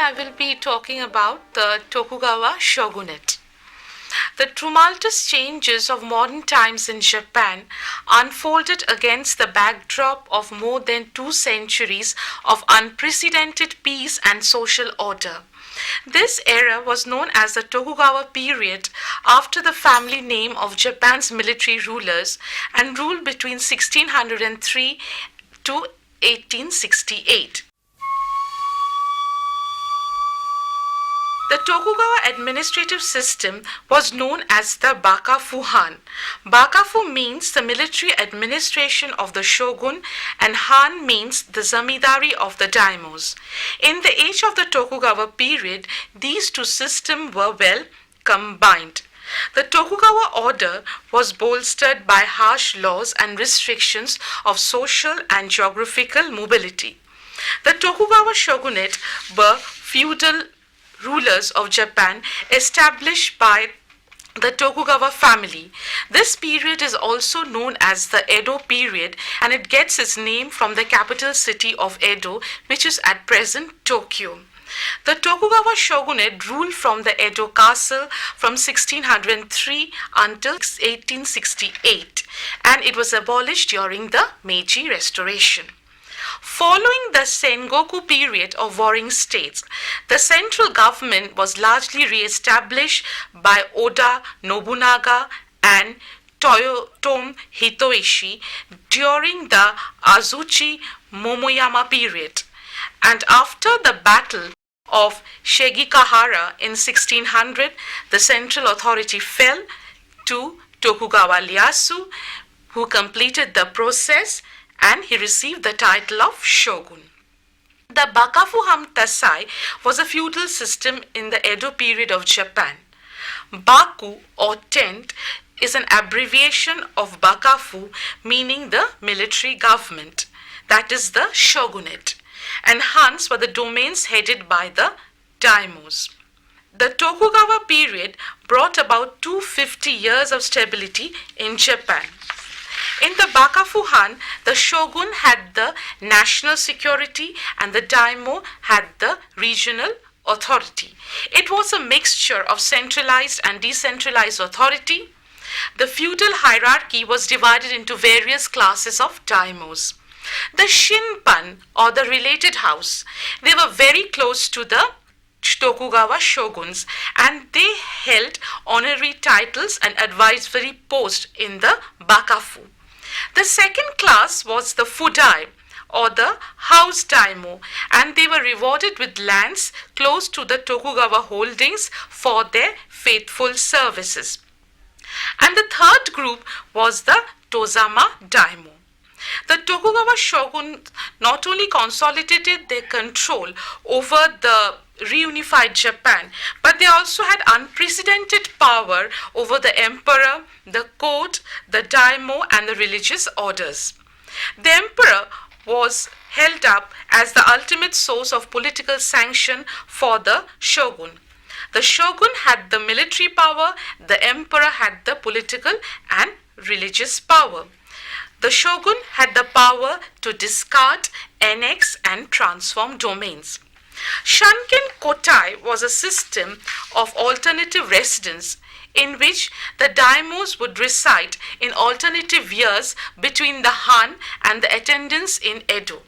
I will be talking about the Tokugawa Shogunate. The tumultuous changes of modern times in Japan unfolded against the backdrop of more than 2 centuries of unprecedented peace and social order. This era was known as the Tokugawa period after the family name of Japan's military rulers and ruled between 1603 to 1868. The Tokugawa administrative system was known as the Bakufu Han. Bakufu means the military administration of the shogun and Han means the zamindari of the daimyos. In the age of the Tokugawa period, these two systems were well combined. The Tokugawa order was bolstered by harsh laws and restrictions of social and geographical mobility. The Tokugawa shogunate were feudal rulers of Japan established by the Tokugawa family. This period is also known as the Edo period and it gets its name from the capital city of Edo, which is at present Tokyo. The Tokugawa shogunate ruled from the Edo castle from 1603 until 1868 and it was abolished during the Meiji Restoration. Following the Sengoku period of warring states, the central government was largely re-established by Oda Nobunaga and Toyotomi Hideyoshi during the Azuchi Momoyama period. And after the battle of Shigekihara in 1600, the central authority fell to Tokugawa Ieyasu, who completed the process and he received the title of shogun. The Bakufu Han was a feudal system in the Edo period of Japan. Baku or tent is an abbreviation of Bakufu meaning the military government, that is the shogunate, and Hans were the domains headed by the daimyos. The Tokugawa period brought about 250 years of stability in Japan. In the Bakufu Han, the shogun had the national security and the daimyo had the regional authority. It was a mixture of centralized and decentralized authority. The feudal hierarchy was divided into various classes of daimyos. The Shinpan or the related house, they were very close to the Tokugawa shoguns and they held honorary titles and advisory posts in the Bakufu. The second class was the Fudai or the house daimyo and they were rewarded with lands close to the Tokugawa holdings for their faithful services. And the third group was the Tozama daimyo. The Tokugawa shogun not only consolidated their control over the reunified Japan, but they also had unprecedented power over the emperor, the court, the daimyo, and the religious orders. The emperor was held up as the ultimate source of political sanction for the shogun. The shogun had the military power, the emperor had the political and religious power. The shogun had the power to discard, annex, and transform domains. Shanken Kotai was a system of alternative residence in which the daimyos would reside in alternative years between the Han and the attendants in Edo.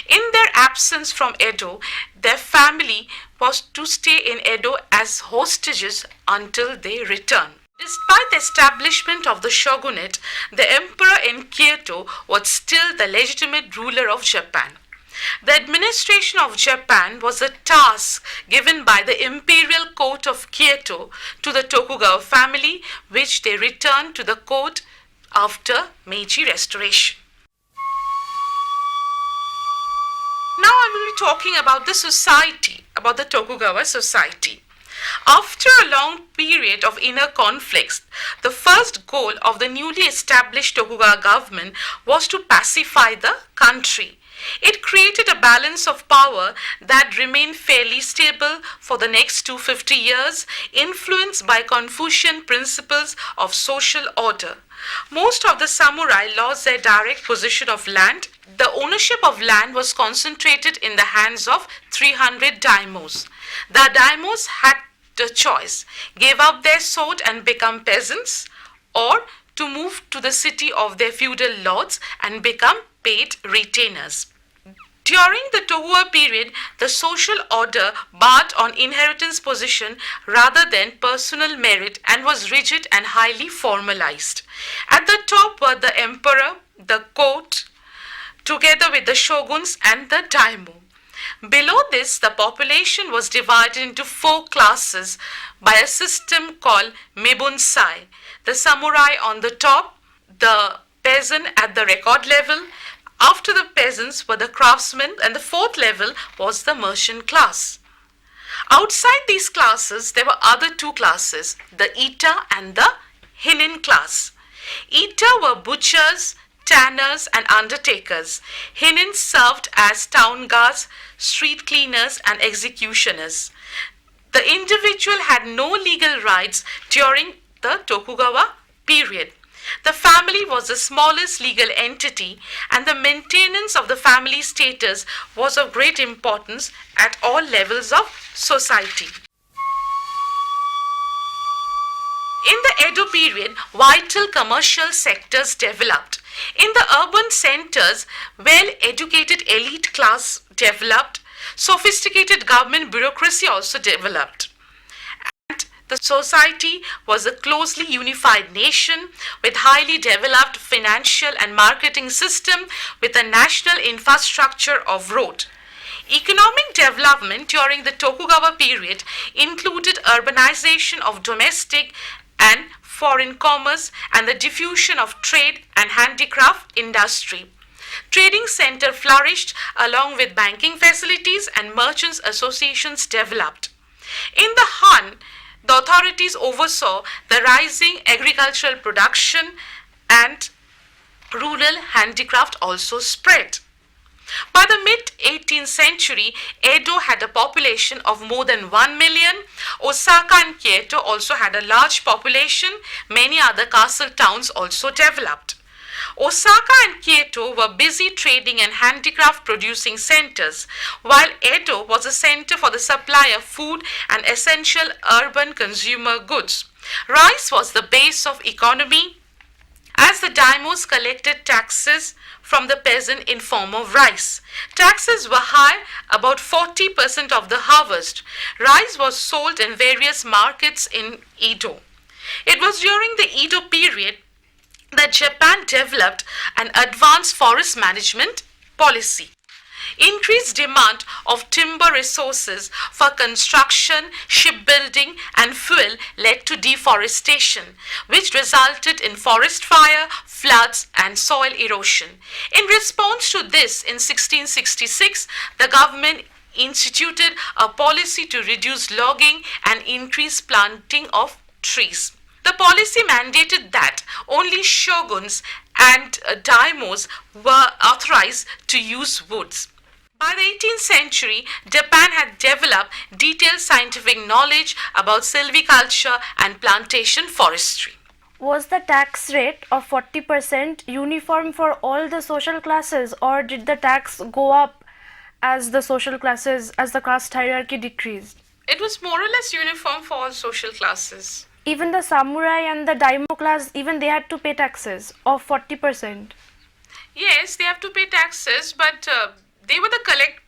In their absence from Edo, their family was to stay in Edo as hostages until they returned. Despite the establishment of the shogunate, the emperor in Kyoto was still the legitimate ruler of Japan. The administration of Japan was a task given by the imperial court of Kyoto to the Tokugawa family, which they returned to the court after Meiji Restoration. Now I will be talking about the society, about the Tokugawa society. After a long period of inner conflicts, the first goal of the newly established Tokugawa government was to pacify the country. It created a balance of power that remained fairly stable for the next 250 years, influenced by Confucian principles of social order. Most of the samurai lost their direct possession of land The ownership of land was concentrated in the hands of 300 daimyos. The daimyos had the choice, give up their sword and become peasants, or to move to the city of their feudal lords and become paid retainers. During the Tokugawa period, the social order barred on inheritance position rather than personal merit and was rigid and highly formalized. At the top were the emperor, the court, together with the shoguns and the daimyo. Below this, the population was divided into four classes by a system called mebunsai. The samurai on the top, the peasant at the record level. After the peasants were the craftsmen, and the fourth level was the merchant class. Outside these classes, there were other two classes, the Ita and the Hinin class. Ita were butchers, tanners, and undertakers. Hinin served as town guards, street cleaners, and executioners. The individual had no legal rights during the Tokugawa period. The family was the smallest legal entity, and the maintenance of the family status was of great importance at all levels of society. In the Edo period, vital commercial sectors developed. In the urban centers, well-educated elite class developed. Sophisticated government bureaucracy also developed. The society was a closely unified nation with highly developed financial and marketing system with a national infrastructure of road. Economic development during the Tokugawa period included urbanization of domestic and foreign commerce and the diffusion of trade and handicraft industry. Trading center flourished along with banking facilities and merchants associations developed. In the Han, the authorities oversaw the rising agricultural production and rural handicraft also spread. By the mid-18th century, Edo had a population of more than 1 million. Osaka and Kyoto also had a large population. Many other castle towns also developed. Osaka and Kyoto were busy trading and handicraft producing centers, while Edo was a center for the supply of food and essential urban consumer goods. Rice was the base of economy, as the daimyos collected taxes from the peasant in form of rice. Taxes were high, about 40% of the harvest. Rice was sold in various markets in Edo. It was during the Edo period that Japan developed an advanced forest management policy. Increased demand of timber resources for construction, shipbuilding, and fuel led to deforestation, which resulted in forest fire, floods, and soil erosion. In response to this, in 1666, the government instituted a policy to reduce logging and increase planting of trees. The policy mandated that only shoguns and daimyos were authorized to use woods. By the 18th century, Japan had developed detailed scientific knowledge about silviculture and plantation forestry. Was the tax rate of 40% uniform for all the social classes, or did the tax go up as the social classes, as the caste hierarchy decreased? It was more or less uniform for all social classes. Even the samurai and the daimyo class, even they had to pay taxes of 40%. Yes, they have to pay taxes, but they were the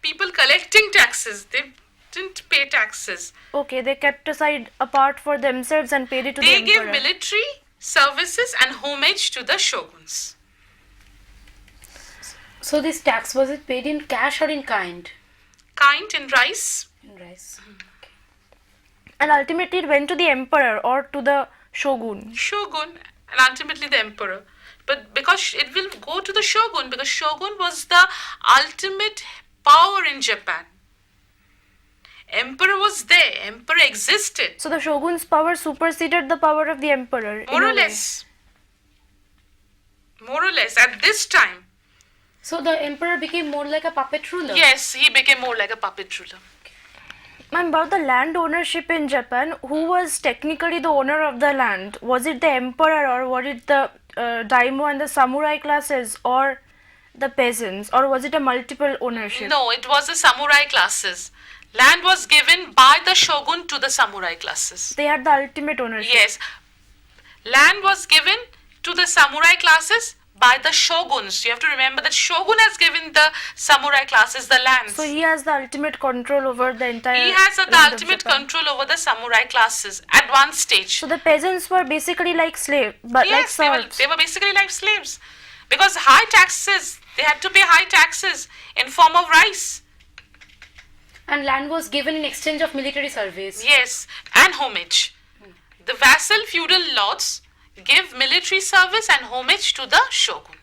people collecting taxes. They didn't pay taxes. Okay, they kept aside a part for themselves and paid it to the emperor. They gave military services and homage to the shoguns. So this tax, was it paid in cash or in kind? Kind, in rice. In rice. And ultimately it went to the emperor or to the shogun. Shogun, and ultimately the emperor. But because it will go to the shogun, because shogun was the ultimate power in Japan. Emperor was there, emperor existed. So the shogun's power superseded the power of the emperor. More or less. More or less, at this time. So the emperor became more like a puppet ruler? Yes, he became more like a puppet ruler. Ma'am, about the land ownership in Japan, who was technically the owner of the land? Was it the emperor, or was it the daimyo and the samurai classes, or the peasants, or was it a multiple ownership? No, it was the samurai classes. Land was given by the shogun to the samurai classes. They had the ultimate ownership. Yes, land was given to the samurai classes by the shoguns. You have to remember that shogun has given the samurai classes the lands. So he has the ultimate control over the entire. He has the land of ultimate Japan. control over the samurai classes at one stage. So the peasants were basically like slaves, but Yes, like serfs. they were basically like slaves. Because high taxes, they had to pay high taxes in form of rice. And land was given in exchange of military service. Yes, and homage. The vassal feudal lords give military service and homage to the shogun.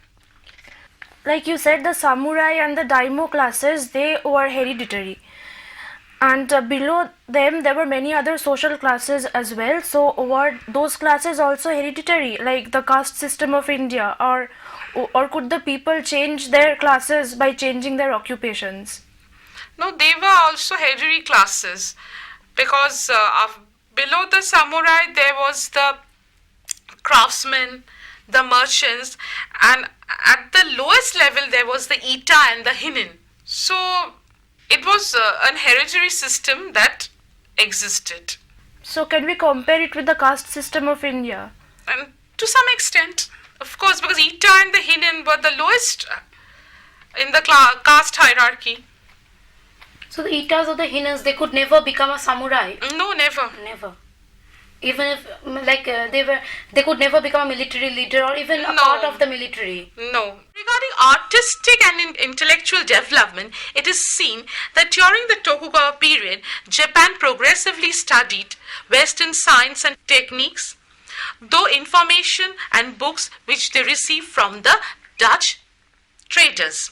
Like you said, the samurai and the daimyo classes, they were hereditary. And below them, there were many other social classes as well. So were those classes also hereditary, like the caste system of India, or could the people change their classes by changing their occupations? No, they were also hereditary classes because below the samurai there was the craftsmen, the merchants, and at the lowest level there was the Ita and the Hinin. So it was an hereditary system that existed. So can we compare it with the caste system of India? And to some extent, of course, because Ita and the Hinin were the lowest in the caste hierarchy. So the Itas or the Hinans, they could never become a samurai. No, never. Never. Even if they could never become a military leader or even a No. part of the military. No. Regarding artistic and intellectual development, it is seen that during the Tokugawa period, Japan progressively studied Western science and techniques, though information and books which they received from the Dutch traders.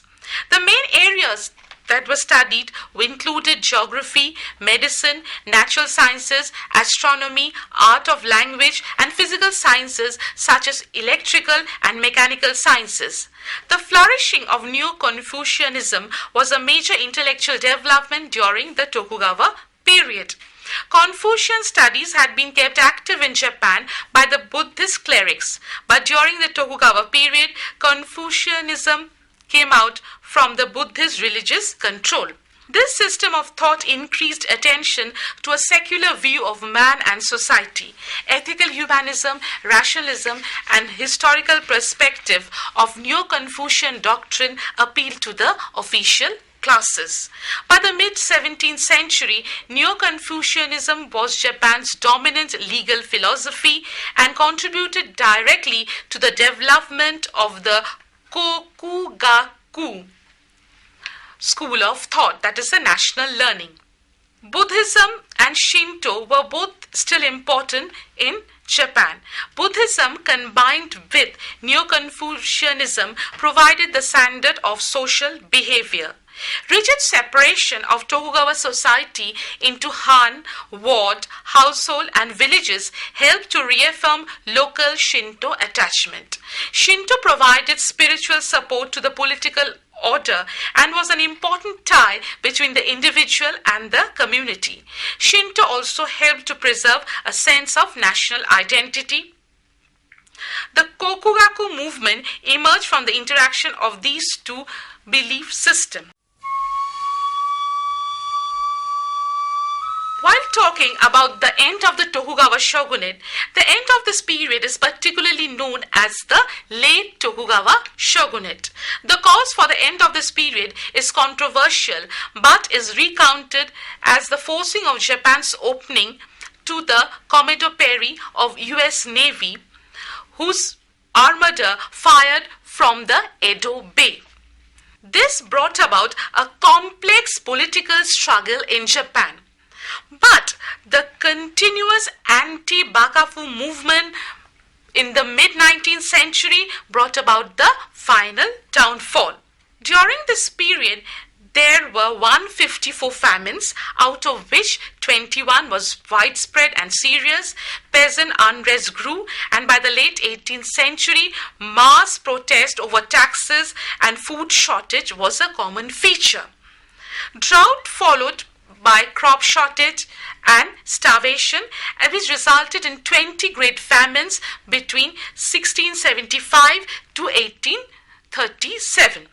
The main areas that were studied included geography, medicine, natural sciences, astronomy, art of language, and physical sciences such as electrical and mechanical sciences. The flourishing of Neo-Confucianism was a major intellectual development during the Tokugawa period. Confucian studies had been kept active in Japan by the Buddhist clerics, but during the Tokugawa period, Confucianism came out from the Buddhist religious control. This system of thought increased attention to a secular view of man and society. Ethical humanism, rationalism, and historical perspective of Neo-Confucian doctrine appealed to the official classes. By the mid-17th century, Neo-Confucianism was Japan's dominant legal philosophy and contributed directly to the development of the Tokugawa school of thought, that is the national learning. Buddhism and Shinto were both still important in Japan. Buddhism combined with Neo-Confucianism provided the standard of social behavior. Rigid separation of Tokugawa society into Han, ward, household and villages helped to reaffirm local Shinto attachment. Shinto provided spiritual support to the political order and was an important tie between the individual and the community. Shinto also helped to preserve a sense of national identity. The Tokugawa movement emerged from the interaction of these two belief systems. While talking about the end of the Tokugawa shogunate, the end of this period is particularly known as the late Tokugawa shogunate. The cause for the end of this period is controversial but is recounted as the forcing of Japan's opening to the Commodore Perry of US Navy, whose armada fired from the Edo Bay. This brought about a complex political struggle in Japan. But the continuous anti-Bakufu movement in the mid-19th century brought about the final downfall. During this period, there were 154 famines, out of which 21 was widespread and serious. Peasant unrest grew, and by the late 18th century, mass protest over taxes and food shortage was a common feature. Drought followed by crop shortage and starvation, which resulted in 20 great famines between 1675 to 1837.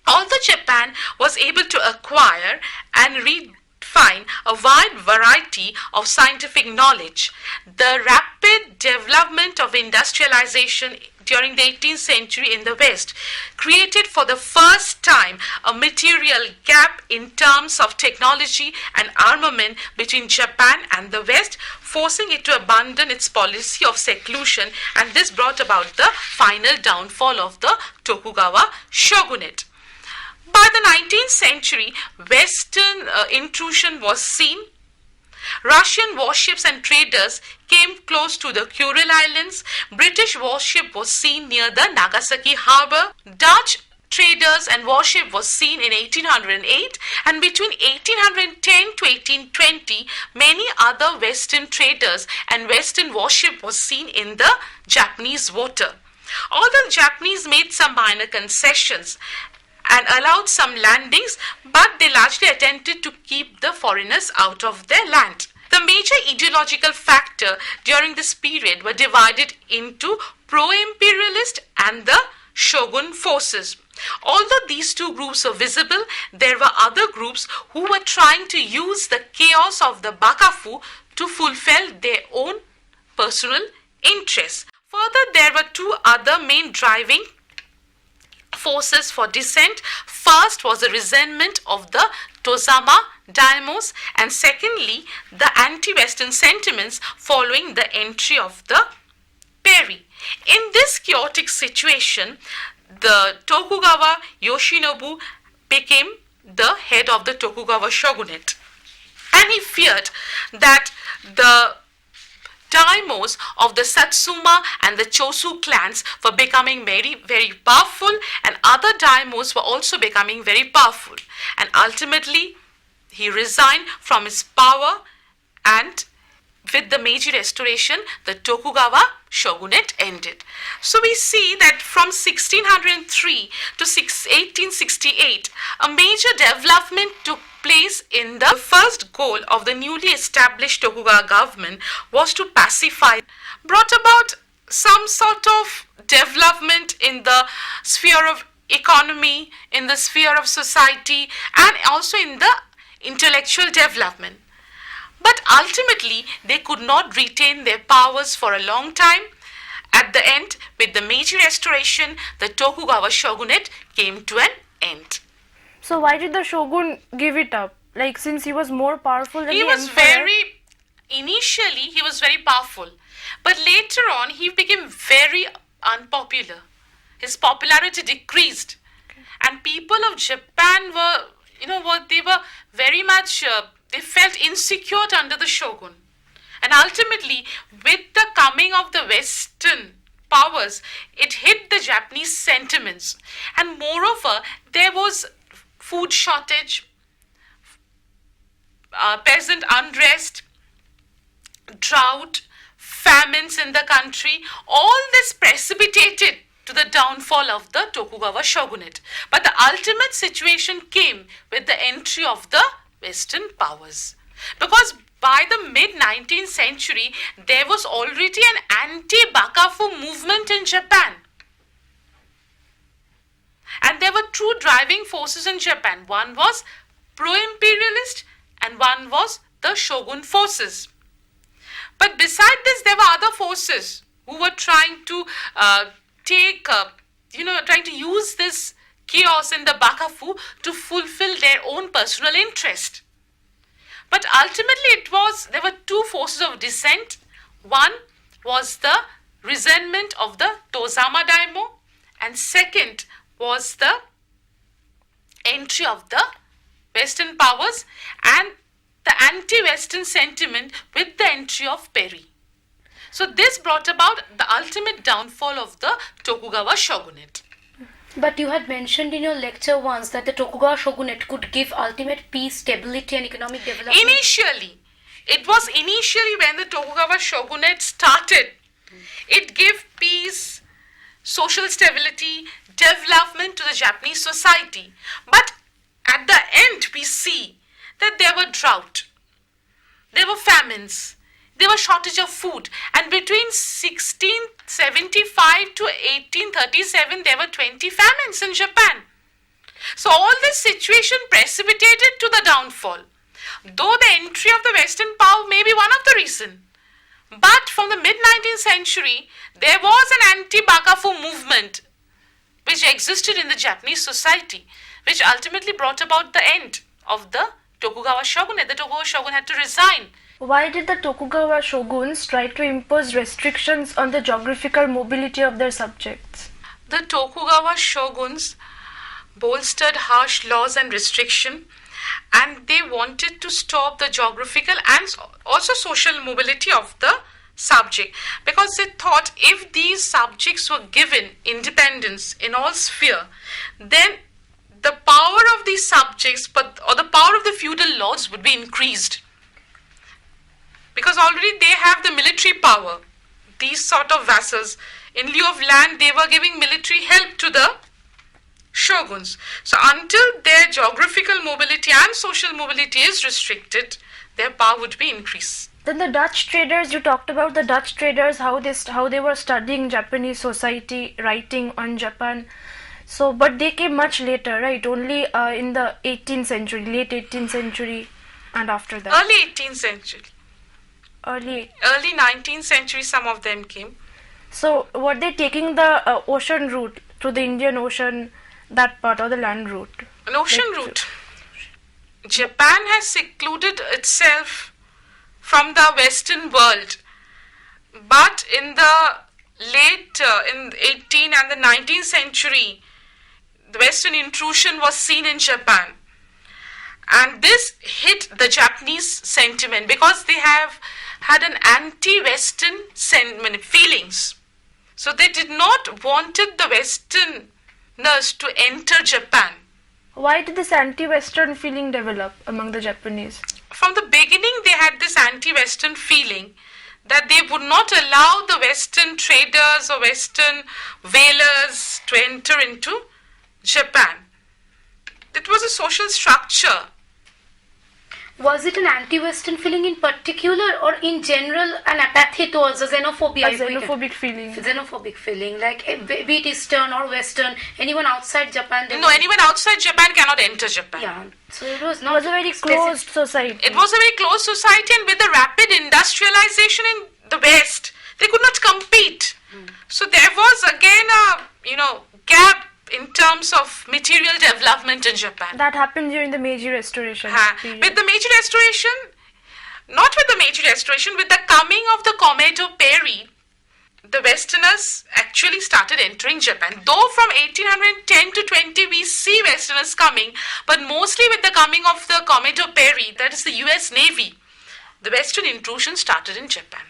Although Japan was able to acquire and redefine a wide variety of scientific knowledge, the rapid development of industrialization during the 18th century in the West created for the first time a material gap in terms of technology and armament between Japan and the West, forcing it to abandon its policy of seclusion, and this brought about the final downfall of the Tokugawa shogunate. By the 19th century, Western intrusion was seen. Russian warships and traders came close to the Kuril Islands. British warship was seen near the Nagasaki harbor. Dutch traders and warship was seen in 1808, and between 1810 to 1820, many other Western traders and Western warship was seen in the Japanese water. Although the Japanese made some minor concessions and allowed some landings, but they largely attempted to keep the foreigners out of their land. The major ideological factor during this period were divided into pro-imperialist and the shogun forces. Although these two groups were visible, there were other groups who were trying to use the chaos of the Bakufu to fulfill their own personal interests. Further, there were two other main driving forces for dissent. First was the resentment of the Tozama daimyos, and secondly the anti-Western sentiments following the entry of the Perry. In this chaotic situation, the Tokugawa Yoshinobu became the head of the Tokugawa shogunate, and he feared that the daimyos of the Satsuma and the Chosu clans were becoming very, very powerful, and other daimyos were also becoming very powerful. And ultimately, he resigned from his power, and with the Meiji Restoration, the Tokugawa shogunate ended. So we see that from 1603 to 1868, a major development took place in the first goal of the newly established Tokugawa government was to pacify, brought about some sort of development in the sphere of economy, in the sphere of society, and also in the intellectual development. But ultimately, they could not retain their powers for a long time. At the end, with the Meiji Restoration, the Tokugawa shogunate came to an end. So why did the shogun give it up? Like, since he was more powerful than He the was emperor? initially he was very powerful, but later on he became very unpopular. His popularity decreased, and people of Japan were, they were very much, they felt insecure under the shogun. And ultimately, with the coming of the Western powers, it hit the Japanese sentiments. And moreover, there was food shortage, peasant unrest, drought, famines in the country. All this precipitated to the downfall of the Tokugawa shogunate. But the ultimate situation came with the entry of the Western powers. Because by the mid-19th century, there was already an anti-Bakufu movement in Japan. And there were two driving forces in Japan. One was pro-imperialist and one was the shogun forces. But beside this, there were other forces who were trying to trying to use this chaos in the Bakufu to fulfill their own personal interest. But ultimately, there were two forces of dissent. One was the resentment of the Tozama daimyo, and second was the entry of the Western powers and the anti-Western sentiment with the entry of Perry. So this brought about the ultimate downfall of the Tokugawa shogunate. But you had mentioned in your lecture once that the Tokugawa shogunate could give ultimate peace, stability and economic development. It was initially when the Tokugawa shogunate started. It gave peace, social stability, development to the Japanese society. But at the end, we see that there were drought, there were famines, there was shortage of food, and between 1675 to 1837 there were 20 famines in Japan. So all this situation precipitated to the downfall. Though the entry of the Western power may be one of the reasons. But from the mid-19th century, there was an anti-Bakufu movement which existed in the Japanese society, which ultimately brought about the end of the Tokugawa shogunate. The Tokugawa shogun had to resign. Why did the Tokugawa shoguns try to impose restrictions on the geographical mobility of their subjects? The Tokugawa shoguns bolstered harsh laws and restriction, and they wanted to stop the geographical and also social mobility of the subject, because they thought if these subjects were given independence in all sphere, then the power of these subjects or the power of the feudal lords would be increased, because already they have the military power. These sort of vassals, in lieu of land, they were giving military help to the shoguns. So until their geographical mobility and social mobility is restricted, their power would be increased. Then the Dutch traders, you talked about the Dutch traders, how they were studying Japanese society, writing on Japan. So, but they came much later, right? Only in the 18th century, late 18th century, and after that. Early 18th century. Early 19th century, some of them came. So, were they taking the ocean route through the Indian Ocean, that part, or the land route? An ocean route. Japan has secluded itself from the Western world, but in the late in 18th and the 19th century, the Western intrusion was seen in Japan, and this hit the Japanese sentiment because they have had an anti-Western feelings. So they did not wanted the Westerners to enter Japan. Why did this anti-Western feeling develop among the Japanese? From the beginning, they had this anti-Western feeling that they would not allow the Western traders or Western whalers to enter into Japan. It was a social structure. Was it an anti-Western feeling in particular, or in general an apathy towards a xenophobia? A xenophobic feeling. Xenophobic feeling, like be it Eastern or Western, anyone outside Japan. No, anyone outside Japan cannot enter Japan. Yeah, so it was It not. was a very closed society. It was a very closed society, and with the rapid industrialization in the West, they could not compete. So there was again a gap in terms of material development in Japan. That happened during the Meiji Restoration period. With the Meiji Restoration, not with the Meiji Restoration, with the coming of the Komeito period, the Westerners actually started entering Japan. Though from 1810 to 20 we see Westerners coming, but mostly with the coming of the Komeito period, that is the US Navy, the Western intrusion started in Japan.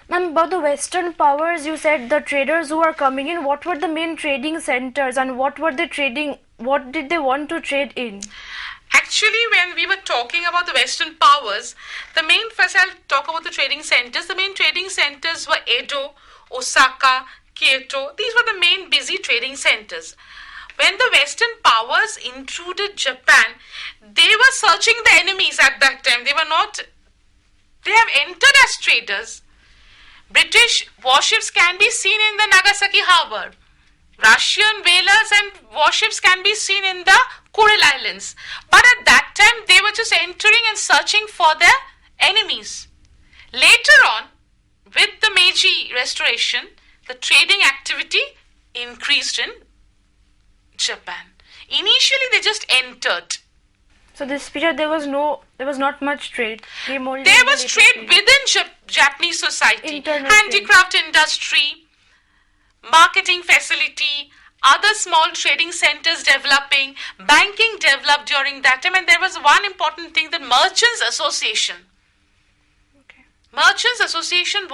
Ma'am, about the Western powers, you said the traders who are coming in, what were the main trading centers and what did they want to trade in? Actually, when we were talking about the Western powers, first I'll talk about the trading centers. The main trading centers were Edo, Osaka, Kyoto. These were the main busy trading centers. When the Western powers intruded Japan, they were searching the enemies at that time. They have entered as traders. British warships can be seen in the Nagasaki harbor. Russian whalers and warships can be seen in the Kuril Islands. But at that time, they were just entering and searching for their enemies. Later on, with the Meiji Restoration, the trading activity increased in Japan. Initially, they just entered. So this period there was not much trade. There was trade within Japanese society, Internal handicraft industry, marketing facility, other small trading centers developing, banking developed during that time, and there was one important thing, that Merchants Association. Okay. Merchants Association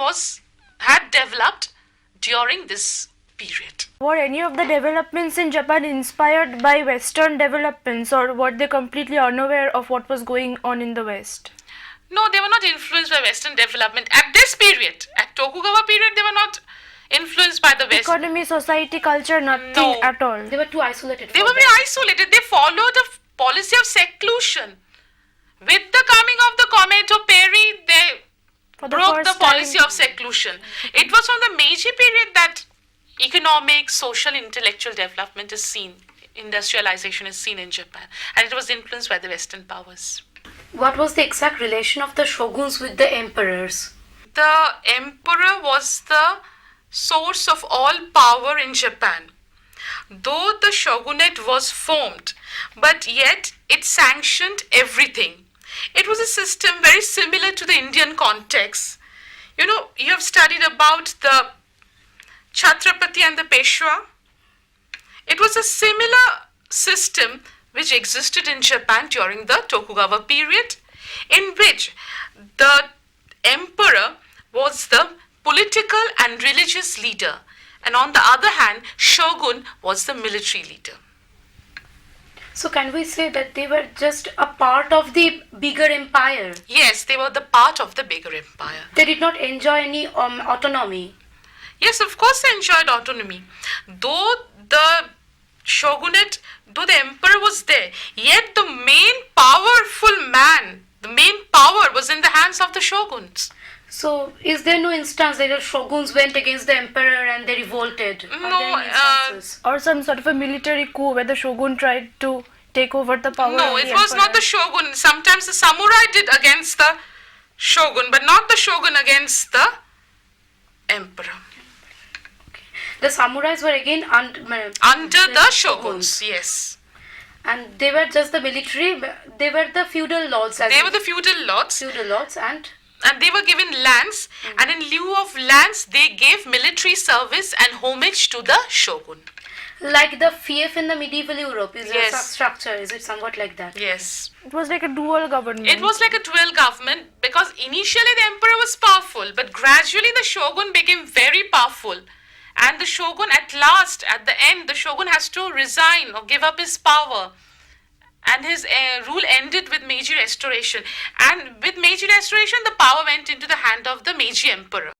had developed during this period. Were any of the developments in Japan inspired by Western developments, or were they completely unaware of what was going on in the West? No, they were not influenced by Western development. At this period, at Tokugawa period, they were not influenced by the West. Economy, society, culture, nothing at all. They were too isolated. They were very isolated. They followed a policy of seclusion. With the coming of the Komeito period, they broke the policy of seclusion. It was from the Meiji period that economic, social, intellectual development is seen industrialization is seen in Japan, and it was influenced by the Western powers. What was the exact relation of the shoguns with the emperors? The emperor was the source of all power in Japan. Though the shogunate was formed, but yet it sanctioned everything. It was a system very similar to the Indian context. You know, you have studied about the Chhatrapati and the Peshwa. It was a similar system which existed in Japan during the Tokugawa period, in which the emperor was the political and religious leader, and on the other hand, shogun was the military leader. So can we say that they were just a part of the bigger empire? Yes, they were the part of the bigger empire. They did not enjoy any autonomy. Yes, of course they enjoyed autonomy. Though the shogunate, though the emperor was there, yet the main powerful man, the main power was in the hands of the shoguns. So, is there no instance that the shoguns went against the emperor and they revolted? Are there any instances? Or some sort of a military coup where the shogun tried to take over the power No, of the it was emperor. not the shogun. Sometimes the samurai did against the shogun, but not the shogun against the emperor. The samurais were again Under the shoguns, yes. And they were just the military, they were the feudal lords. They were the feudal lords. Feudal lords and they were given lands, and in lieu of lands, they gave military service and homage to the shogun. like the fief in the medieval Europe, is Yes. a structure, is it somewhat like that? Yes. It was like a dual government. It was like a dual government because initially the emperor was powerful, but gradually the shogun became very powerful. And the shogun at last, at the end, the shogun has to resign or give up his power. And his rule ended with Meiji Restoration. And with Meiji Restoration, the power went into the hand of the Meiji emperor.